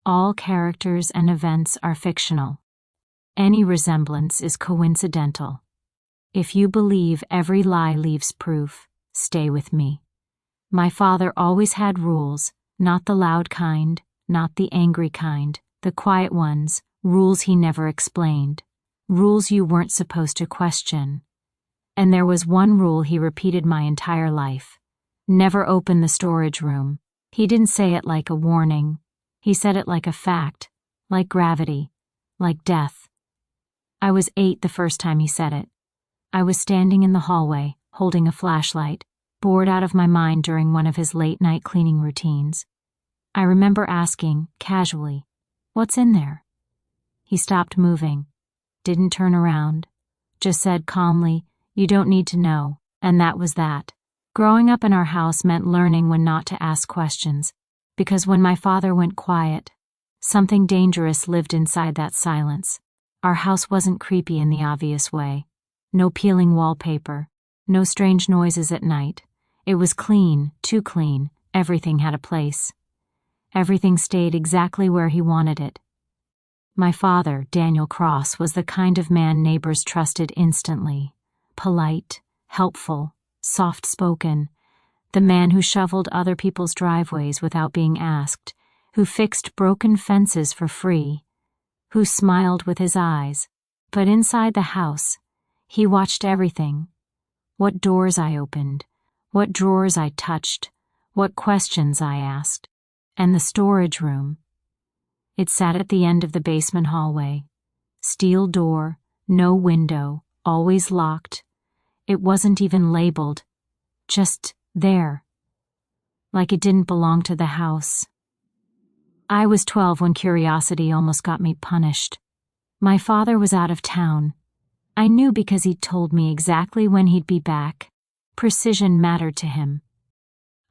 All characters and events are fictional. Any resemblance is coincidental. If you believe every lie leaves proof, stay with me. My father always had rules, not the loud kind, not the angry kind, the quiet ones, rules he never explained, rules you weren't supposed to question. And there was one rule he repeated my entire life: never open the storage room. He didn't say it like a warning. He said it like a fact, like gravity, like death. I was 8 the first time he said it. I was standing in the hallway, holding a flashlight, bored out of my mind during one of his late-night cleaning routines. I remember asking, casually, "What's in there?" He stopped moving, didn't turn around, just said calmly, "You don't need to know," and that was that. Growing up in our house meant learning when not to ask questions, because when my father went quiet, something dangerous lived inside that silence. Our house wasn't creepy in the obvious way. No peeling wallpaper, no strange noises at night. It was clean, too clean. Everything had a place. Everything stayed exactly where he wanted it. My father, Daniel Cross, was the kind of man neighbors trusted instantly. Polite, helpful, soft-spoken. The man who shoveled other people's driveways without being asked, who fixed broken fences for free, who smiled with his eyes. But inside the house, he watched everything. What doors I opened, what drawers I touched, what questions I asked. And the storage room. It sat at the end of the basement hallway. Steel door, no window, always locked. It wasn't even labeled, just there. Like it didn't belong to the house. I was 12 when curiosity almost got me punished. My father was out of town. I knew because he'd told me exactly when he'd be back. Precision mattered to him.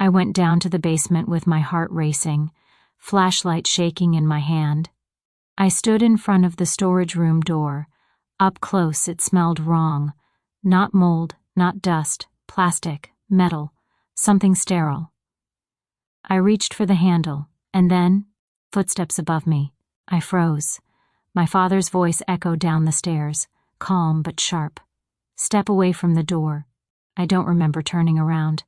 I went down to the basement with my heart racing, flashlight shaking in my hand. I stood in front of the storage room door. Up close it smelled wrong. Not mold, not dust, plastic, metal, something sterile. I reached for the handle, and then, footsteps above me. I froze. My father's voice echoed down the stairs, calm but sharp. "Step away from the door." I don't remember turning around.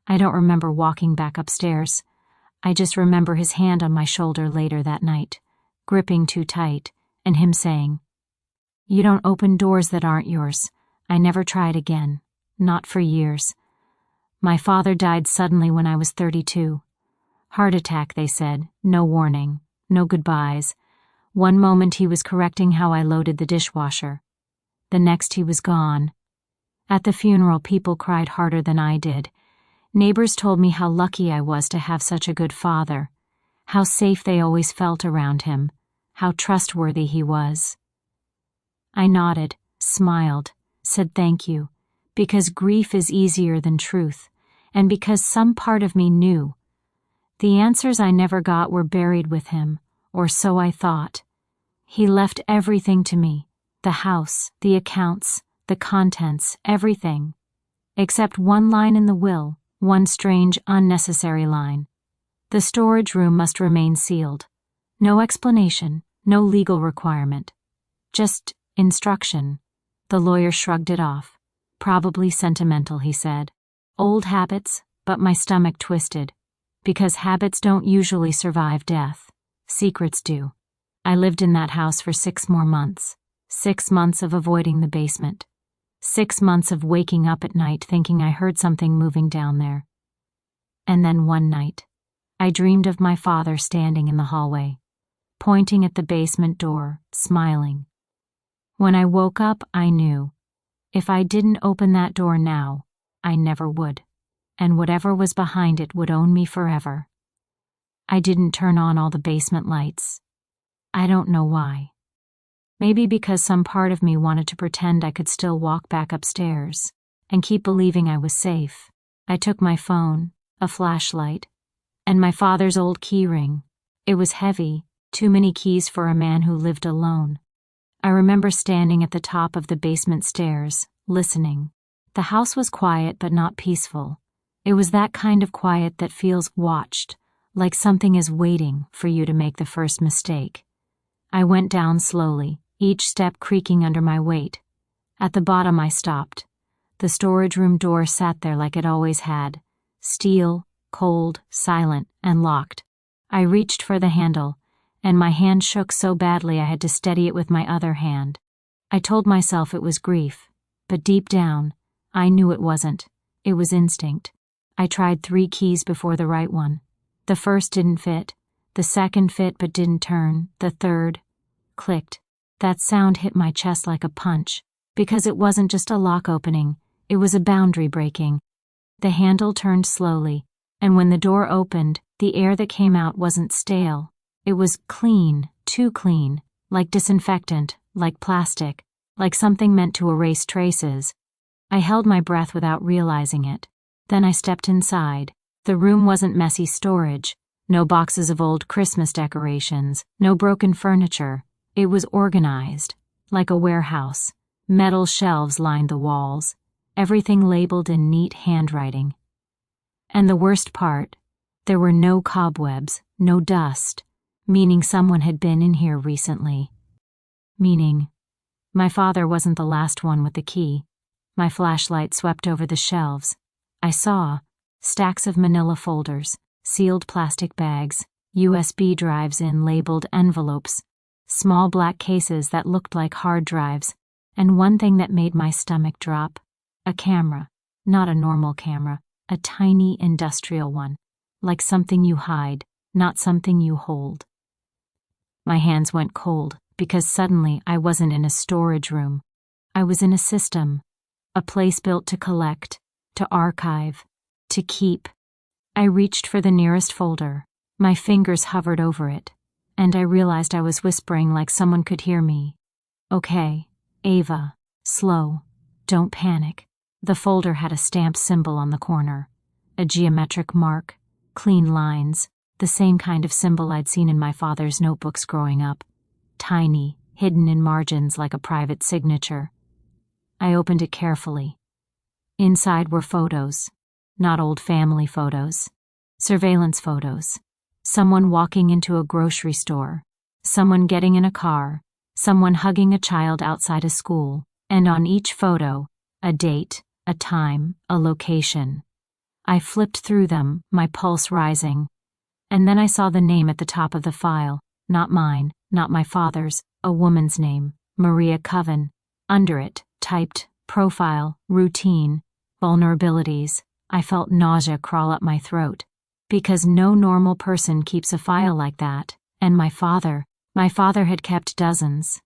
I don't remember walking back upstairs. I just remember his hand on my shoulder later that night, gripping too tight, and him saying, "You don't open doors that aren't yours." I never tried again. Not for years. My father died suddenly when I was 32. Heart attack, they said. No warning. No goodbyes. One moment he was correcting how I loaded the dishwasher. The next he was gone. At the funeral, people cried harder than I did. Neighbors told me how lucky I was to have such a good father, how safe they always felt around him, how trustworthy he was. I nodded, smiled, said thank you, because grief is easier than truth, and because some part of me knew. The answers I never got were buried with him, or so I thought. He left everything to me, the house, the accounts, the contents, everything, except one line in the will. One strange, unnecessary line. The storage room must remain sealed. No explanation, no legal requirement. Just instruction. The lawyer shrugged it off. Probably sentimental, he said. Old habits, but my stomach twisted. Because habits don't usually survive death. Secrets do. I lived in that house for 6 more months. 6 months of avoiding the basement. 6 months of waking up at night thinking I heard something moving down there. And then one night, I dreamed of my father standing in the hallway, pointing at the basement door, smiling. When I woke up, I knew. If I didn't open that door now, I never would. And whatever was behind it would own me forever. I didn't turn on all the basement lights. I don't know why. Maybe because some part of me wanted to pretend I could still walk back upstairs and keep believing I was safe. I took my phone, a flashlight, and my father's old key ring. It was heavy, too many keys for a man who lived alone. I remember standing at the top of the basement stairs, listening. The house was quiet but not peaceful. It was that kind of quiet that feels watched, like something is waiting for you to make the first mistake. I went down slowly, each step creaking under my weight. At the bottom I stopped. The storage room door sat there like it always had, steel, cold, silent, and locked. I reached for the handle, and my hand shook so badly I had to steady it with my other hand. I told myself it was grief, but deep down, I knew it wasn't. It was instinct. I tried 3 keys before the right one. The first didn't fit, the second fit but didn't turn, the third clicked. That sound hit my chest like a punch, because it wasn't just a lock opening, it was a boundary breaking. The handle turned slowly, and when the door opened, the air that came out wasn't stale. It was clean, too clean, like disinfectant, like plastic, like something meant to erase traces. I held my breath without realizing it. Then I stepped inside. The room wasn't messy storage, no boxes of old Christmas decorations, no broken furniture. It was organized, like a warehouse. Metal shelves lined the walls, everything labeled in neat handwriting. And the worst part, there were no cobwebs, no dust, meaning someone had been in here recently. Meaning, my father wasn't the last one with the key. My flashlight swept over the shelves. I saw stacks of manila folders, sealed plastic bags, USB drives in labeled envelopes, small black cases that looked like hard drives, and one thing that made my stomach drop, a camera, not a normal camera, a tiny industrial one, like something you hide, not something you hold. My hands went cold because suddenly I wasn't in a storage room. I was in a system, a place built to collect, to archive, to keep. I reached for the nearest folder. My fingers hovered over it, and I realized I was whispering like someone could hear me. Okay, Ava, slow, don't panic. The folder had a stamped symbol on the corner, a geometric mark, clean lines, the same kind of symbol I'd seen in my father's notebooks growing up, tiny, hidden in margins like a private signature. I opened it carefully. Inside were photos, not old family photos, surveillance photos, someone walking into a grocery store, someone getting in a car, someone hugging a child outside a school, and on each photo, a date, a time, a location. I flipped through them, my pulse rising. And then I saw the name at the top of the file, not mine, not my father's, a woman's name, Maria Coven. Under it, typed, profile, routine, vulnerabilities. I felt nausea crawl up my throat. Because no normal person keeps a file like that, and my father had kept dozens.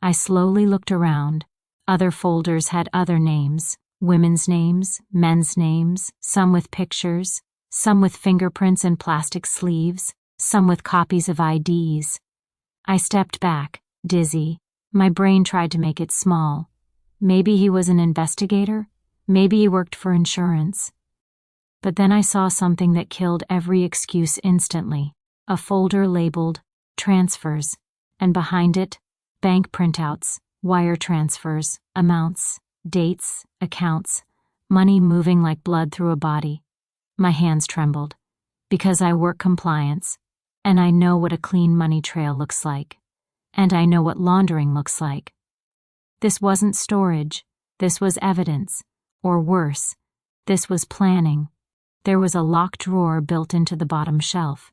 I slowly looked around. Other folders had other names, women's names, men's names, some with pictures, some with fingerprints and plastic sleeves, some with copies of IDs. I stepped back, dizzy. My brain tried to make it small. Maybe he was an investigator? Maybe he worked for insurance. But then I saw something that killed every excuse instantly. A folder labeled transfers, and behind it, bank printouts, wire transfers, amounts, dates, accounts, money moving like blood through a body. My hands trembled, because I work compliance, and I know what a clean money trail looks like, and I know what laundering looks like. This wasn't storage, this was evidence, or worse, this was planning. There was a locked drawer built into the bottom shelf.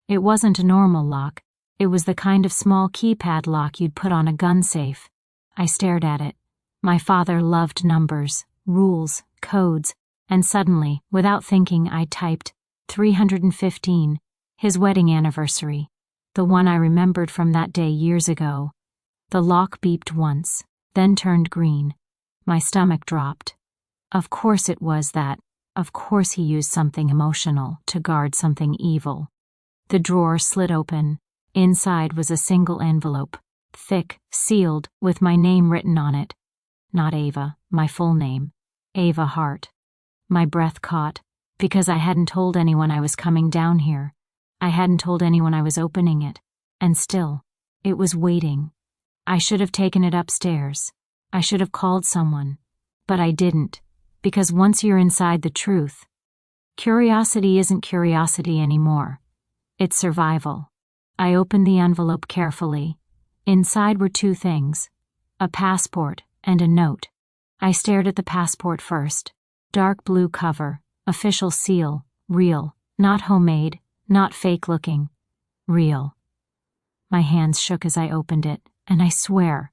It wasn't a normal lock, it was the kind of small keypad lock you'd put on a gun safe. I stared at it. My father loved numbers, rules, codes, and suddenly, without thinking, I typed 315, his wedding anniversary, the one I remembered from that day years ago. The lock beeped once, then turned green. My stomach dropped. Of course it was that. Of course he used something emotional to guard something evil. The drawer slid open. Inside was a single envelope, thick, sealed, with my name written on it. Not Ava, my full name. Ava Hart. My breath caught, because I hadn't told anyone I was coming down here. I hadn't told anyone I was opening it. And still, it was waiting. I should have taken it upstairs. I should have called someone. But I didn't, because once you're inside the truth, Curiosity isn't curiosity anymore. It's survival. I opened the envelope carefully. Inside were two things: a passport and a note. I stared at the passport first. Dark blue cover, official seal, real, not homemade, not fake-looking. Real. My hands shook as I opened it, and I swear,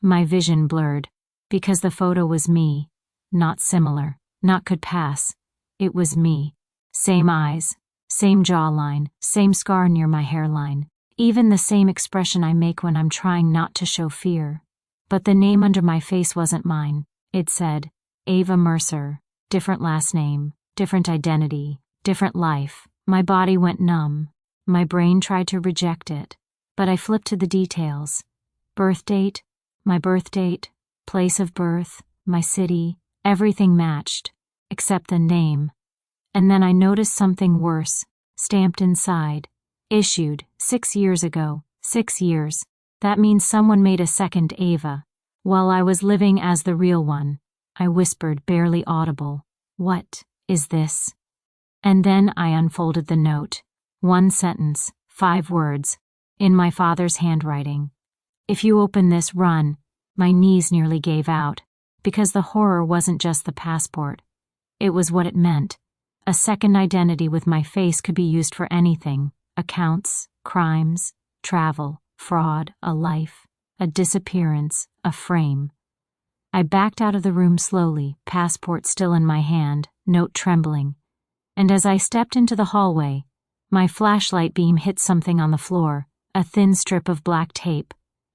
my vision blurred, because the photo was me. Not similar, not could pass. It was me. Same eyes, same jawline, same scar near my hairline, even the same expression I make when I'm trying not to show fear. But the name under my face wasn't mine. It said, Ava Mercer. Different last name, different identity, different life. My body went numb. My brain tried to reject it, but I flipped to the details. Birth date, my birth date, place of birth, my city, everything matched, except the name. And then I noticed something worse, stamped inside. Issued 6 years ago. 6 years. That means someone made a second Ava, while I was living as the real one. I whispered, barely audible, "What is this?" And then I unfolded the note. 1 sentence, 5 words, in my father's handwriting. "If you open this, run." My knees nearly gave out, because the horror wasn't just the passport. It was what it meant. A second identity with my face could be used for anything: accounts, crimes, travel, fraud, a life, a disappearance, a frame. I backed out of the room slowly, passport still in my hand, note trembling. And as I stepped into the hallway, my flashlight beam hit something on the floor, a thin strip of black tape,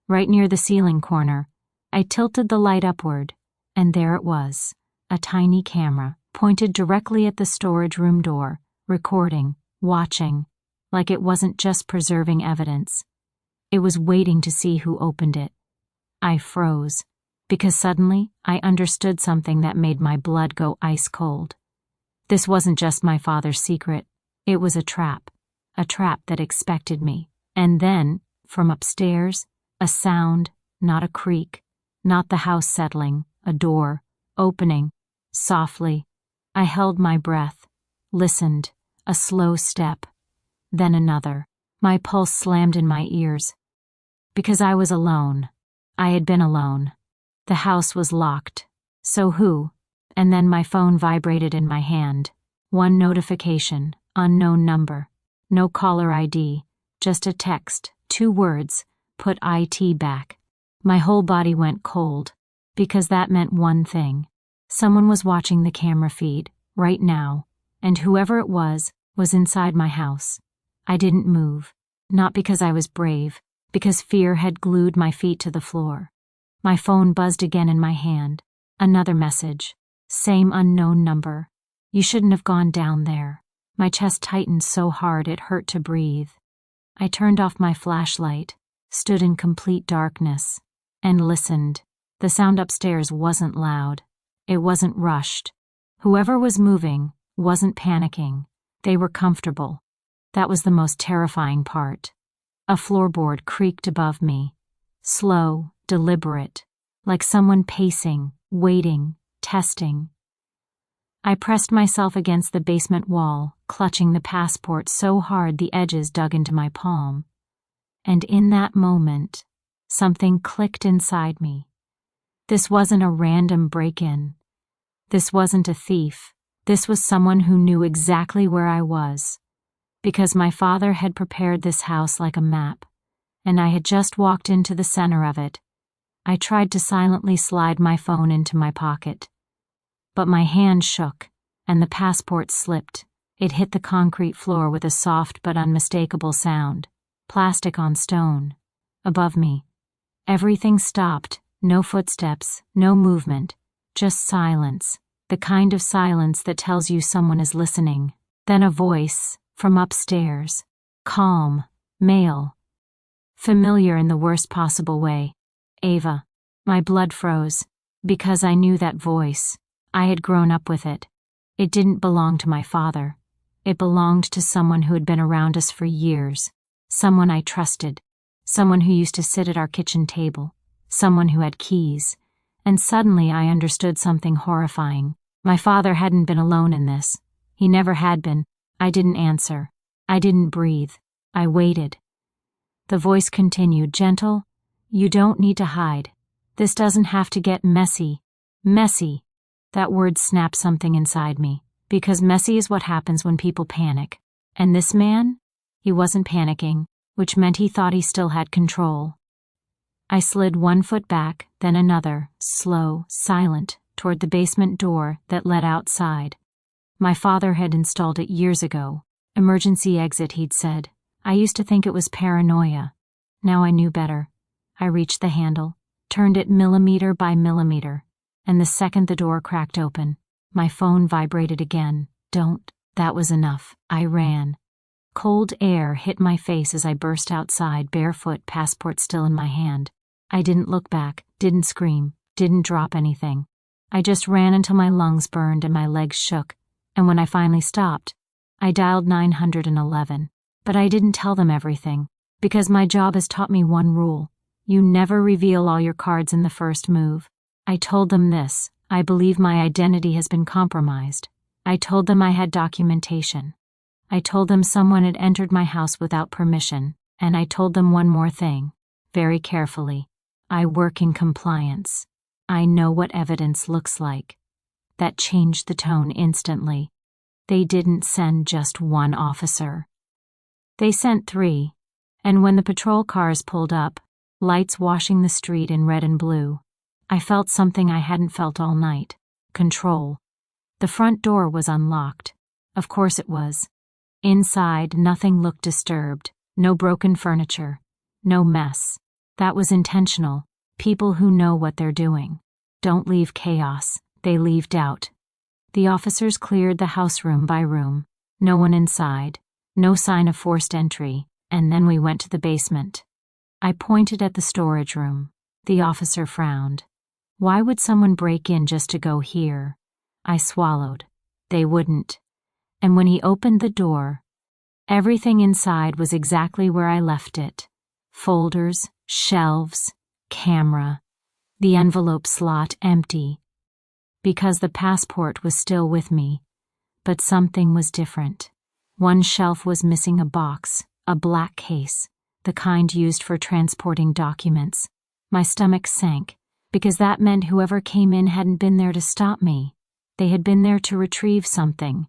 right near the ceiling corner. I tilted the light upward, and there it was, a tiny camera, pointed directly at the storage room door, recording, watching, like it wasn't just preserving evidence. It was waiting to see who opened it. I froze, because suddenly I understood something that made my blood go ice cold. This wasn't just my father's secret. It was a trap that expected me. And then, from upstairs, a sound, not a creak, not the house settling, a door, opening, softly. I held my breath, listened, a slow step, then another. My pulse slammed in my ears. Because I was alone. I had been alone. The house was locked. So who? And then my phone vibrated in my hand. 1 notification, unknown number. No caller ID, just a text, 2 words, put IT back. My whole body went cold, because that meant one thing. Someone was watching the camera feed, right now, and whoever it was inside my house. I didn't move, not because I was brave, because fear had glued my feet to the floor. My phone buzzed again in my hand. Another message. Same unknown number. "You shouldn't have gone down there." My chest tightened so hard it hurt to breathe. I turned off my flashlight, stood in complete darkness, and listened. The sound upstairs wasn't loud. It wasn't rushed. Whoever was moving wasn't panicking. They were comfortable. That was the most terrifying part. A floorboard creaked above me. Slow, deliberate, like someone pacing, waiting, testing. I pressed myself against the basement wall, clutching the passport so hard the edges dug into my palm. And in that moment, something clicked inside me. This wasn't a random break-in. This wasn't a thief. This was someone who knew exactly where I was. Because my father had prepared this house like a map, and I had just walked into the center of it. I tried to silently slide my phone into my pocket. But my hand shook, and the passport slipped. It hit the concrete floor with a soft but unmistakable sound. Plastic on stone. Above me. Everything stopped. No footsteps, no movement. Just silence. The kind of silence that tells you someone is listening. Then a voice, from upstairs. Calm. Male. Familiar in the worst possible way. "Ava." My blood froze, because I knew that voice. I had grown up with it. It didn't belong to my father. It belonged to someone who had been around us for years. Someone I trusted. Someone who used to sit at our kitchen table. Someone who had keys. And suddenly I understood something horrifying. My father hadn't been alone in this. He never had been. I didn't answer. I didn't breathe. I waited. The voice continued, gentle. You don't need to hide. This doesn't have to get messy. Messy. That word snapped something inside me, because messy is what happens when people panic. And this man? He wasn't panicking, which meant he thought he still had control. I slid one foot back, then another, slow, silent, toward the basement door that led outside. My father had installed it years ago. Emergency exit, he'd said. I used to think it was paranoia. Now I knew better. I reached the handle, turned it millimeter by millimeter, and the second the door cracked open, my phone vibrated again. Don't. That was enough. I ran. Cold air hit my face as I burst outside, barefoot, passport still in my hand. I didn't look back, didn't scream, didn't drop anything. I just ran until my lungs burned and my legs shook, and when I finally stopped, I dialed 911. But I didn't tell them everything, because my job has taught me one rule. You never reveal all your cards in the first move. I told them this: I believe my identity has been compromised. I told them I had documentation. I told them someone had entered my house without permission, and I told them one more thing, very carefully. I work in compliance. I know what evidence looks like. That changed the tone instantly. They didn't send just one officer. They sent 3, and when the patrol cars pulled up, lights washing the street in red and blue, I felt something I hadn't felt all night: control. The front door was unlocked. Of course it was. Inside, nothing looked disturbed. No broken furniture. No mess. That was intentional. People who know what they're doing don't leave chaos, they leave doubt. The officers cleared the house room by room. No one inside. No sign of forced entry, and then we went to the basement. I pointed at the storage room. The officer frowned. Why would someone break in just to go here? I swallowed. They wouldn't. And when he opened the door, everything inside was exactly where I left it. Folders, shelves, camera, the envelope slot empty. Because the passport was still with me, but something was different. One shelf was missing a box, a black case, the kind used for transporting documents. My stomach sank, because that meant whoever came in hadn't been there to stop me. They had been there to retrieve something.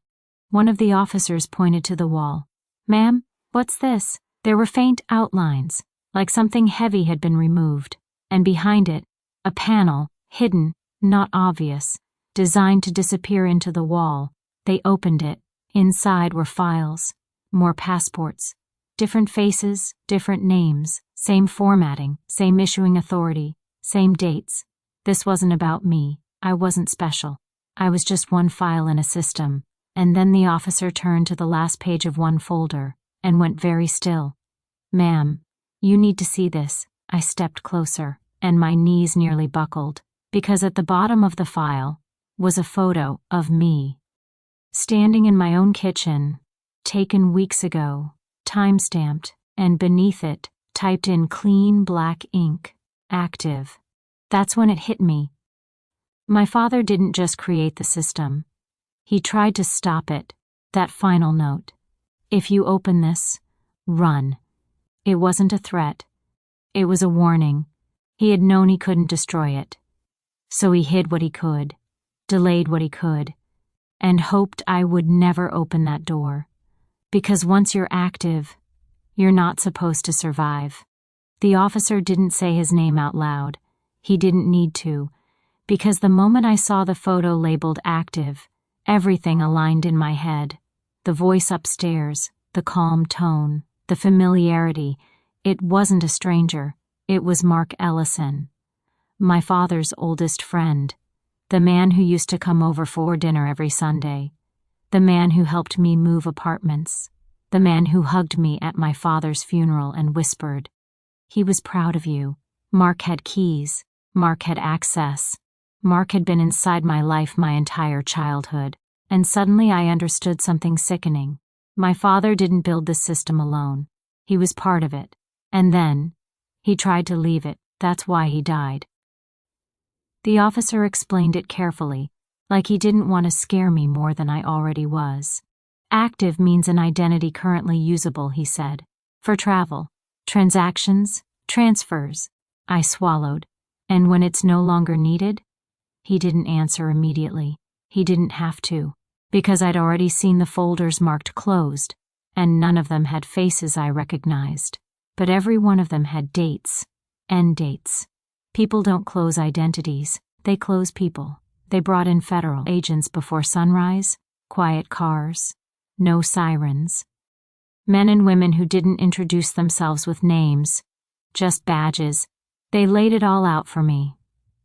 One of the officers pointed to the wall. Ma'am, what's this? There were faint outlines, like something heavy had been removed, and behind it, a panel, hidden, not obvious, designed to disappear into the wall. They opened it. Inside were files, more passports, different faces, different names, same formatting, same issuing authority, same dates. This wasn't about me. I wasn't special. I was just one file in a system. And then the officer turned to the last page of one folder and went very still. Ma'am, you need to see this. I stepped closer, and my knees nearly buckled, because at the bottom of the file was a photo of me, standing in my own kitchen, taken weeks ago, time-stamped, and beneath it, typed in clean black ink, active. That's when it hit me. My father didn't just create the system. He tried to stop it. That final note. If you open this, run. It wasn't a threat. It was a warning. He had known he couldn't destroy it. So he hid what he could, delayed what he could, and hoped I would never open that door. Because once you're active, you're not supposed to survive. The officer didn't say his name out loud. He didn't need to, because the moment I saw the photo labeled active, everything aligned in my head. The voice upstairs, the calm tone, the familiarity. It wasn't a stranger. It was Mark Ellison, my father's oldest friend, the man who used to come over for dinner every Sunday, the man who helped me move apartments, the man who hugged me at my father's funeral and whispered, "He was proud of you." Mark had keys. Mark had access. Mark had been inside my life my entire childhood, and suddenly I understood something sickening. My father didn't build this system alone. He was part of it. And then, he tried to leave it. That's why he died. The officer explained it carefully, like he didn't want to scare me more than I already was. Active means an identity currently usable, he said. For travel, transactions, transfers. I swallowed. And when it's no longer needed? He didn't answer immediately. He didn't have to, because I'd already seen the folders marked closed, and none of them had faces I recognized. But every one of them had dates, end dates. People don't close identities, they close people. They brought in federal agents before sunrise, quiet cars, no sirens. Men and women who didn't introduce themselves with names, just badges. They laid it all out for me.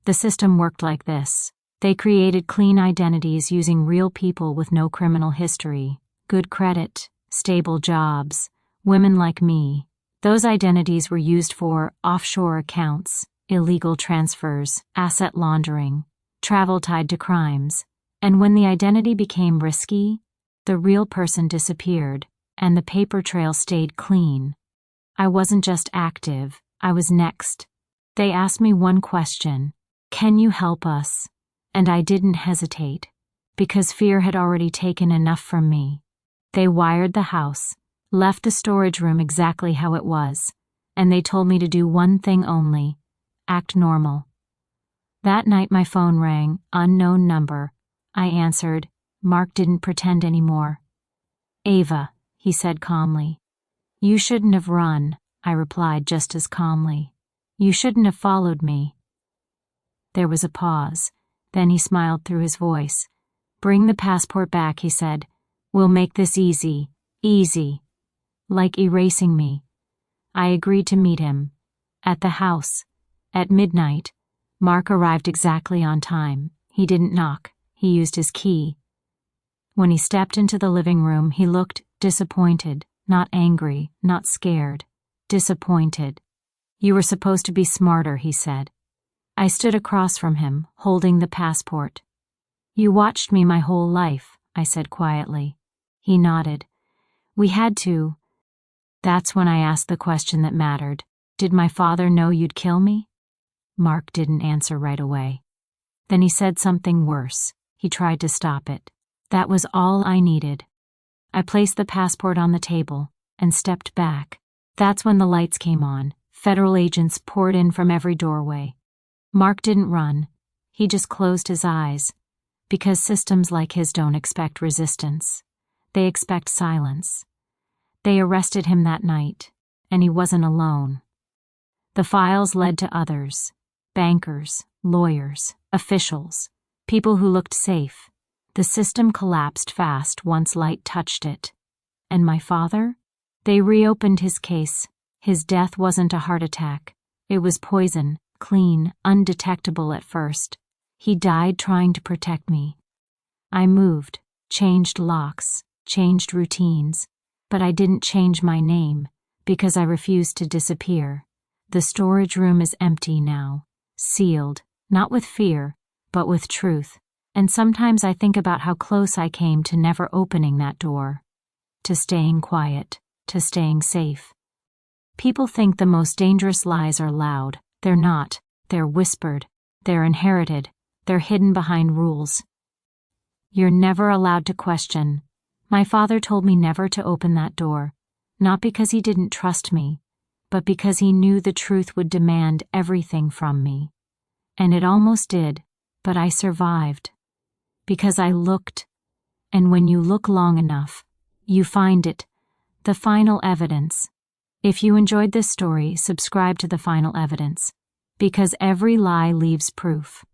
The system worked like this. They created clean identities using real people with no criminal history, good credit, stable jobs, women like me. Those identities were used for offshore accounts, illegal transfers, asset laundering, travel tied to crimes. And when the identity became risky, the real person disappeared, and the paper trail stayed clean. I wasn't just active, I was next. They asked me one question, "Can you help us?" And I didn't hesitate, because fear had already taken enough from me. They wired the house, left the storage room exactly how it was, and they told me to do one thing only: act normal. That night my phone rang, unknown number. I answered. Mark didn't pretend anymore. "Ava," he said calmly. "You shouldn't have run," I replied just as calmly. "You shouldn't have followed me." There was a pause. Then he smiled through his voice. "Bring the passport back," he said. "We'll make this easy, easy." Like erasing me. I agreed to meet him. At the house. At midnight. Mark arrived exactly on time. He didn't knock. He used his key. When he stepped into the living room, he looked disappointed, not angry, not scared. Disappointed. "You were supposed to be smarter," he said. I stood across from him, holding the passport. "You watched me my whole life," I said quietly. He nodded. "We had to." That's when I asked the question that mattered. "Did my father know you'd kill me?" Mark didn't answer right away. Then he said something worse. He tried to stop it. That was all I needed. I placed the passport on the table and stepped back. That's when the lights came on. Federal agents poured in from every doorway. Mark didn't run. He just closed his eyes. Because systems like his don't expect resistance. They expect silence. They arrested him that night, and he wasn't alone. The files led to others. Bankers, lawyers, officials, people who looked safe. The system collapsed fast once light touched it. And my father? They reopened his case. His death wasn't a heart attack. It was poison, clean, undetectable at first. He died trying to protect me. I moved, changed locks, changed routines, but I didn't change my name because I refused to disappear. The storage room is empty now, sealed, not with fear, but with truth. And sometimes I think about how close I came to never opening that door, to staying quiet, to staying safe. People think the most dangerous lies are loud. They're not. They're whispered. They're inherited. They're hidden behind rules. You're never allowed to question. My father told me never to open that door, not because he didn't trust me, but because he knew the truth would demand everything from me. And it almost did, but I survived. Because I looked, and when you look long enough, you find it, the final evidence. If you enjoyed this story, subscribe to The Final Evidence, because every lie leaves proof.